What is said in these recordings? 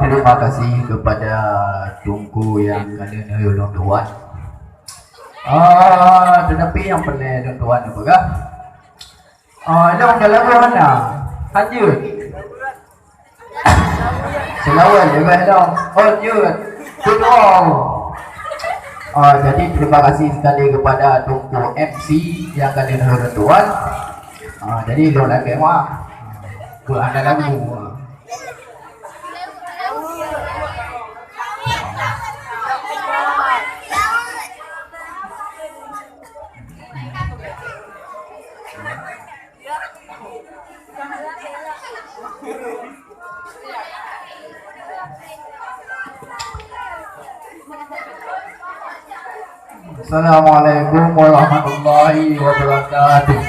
Terima kasih kepada Tungku yang kena nolong tuan. Tetapi yang perlu tuan apakah? Long dalam mana? Hajut. Selawat juga long. Hajut. Tuan. Jadi terima kasih sekali kepada Tungku MC yang kena nolong tuan. Jadi lo nak kemah. Ada lagu. Assalamualaikum warahmatullahi wabarakatuh.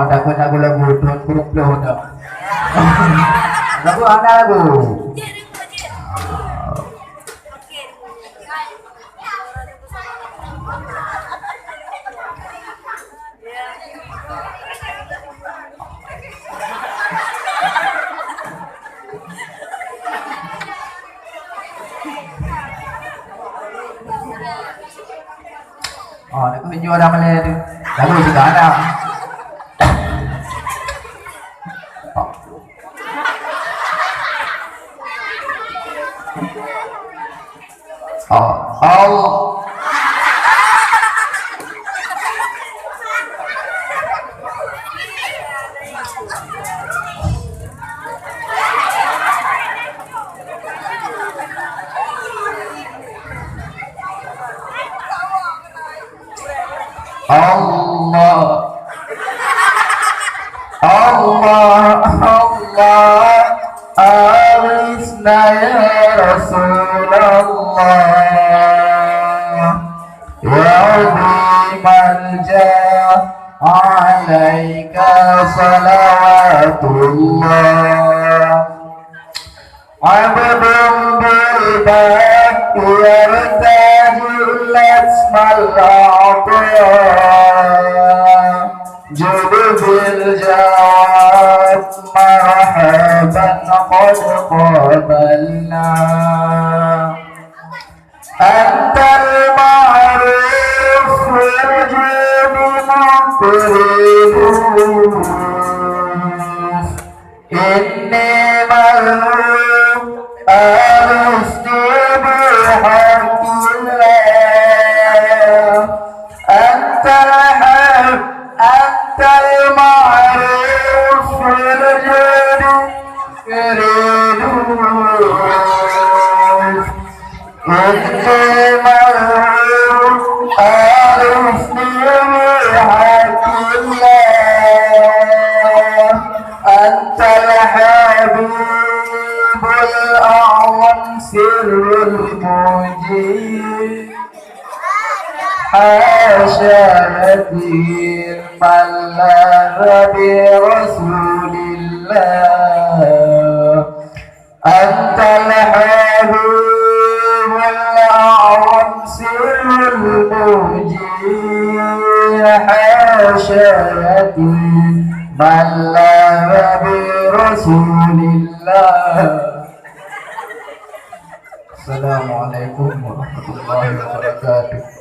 Takut lagu tuan kurung peluh dah. Lagu mana lagu? Nak tunjuk orang Malay tu. Lagu juga ada. Arisna ya Rasulullah ya bimalja alaika salawatullah abdun bilbah yartajul asmal Jubil jawab marhaban qad qabalna Antal ma'ruf wal judi muqribun Inni malhum arusti bihaqillah Antal المعروف والجود يريدون المعروف أرسل بحق الله أنت الحبيب الأعظم سر المجيب حاشا يدين بلغ برسول الله أنت الحبيب الأعظم سر المجيب حاشا يدين بلغ برسول الله Assalamualaikum warahmatullahi wabarakatuh.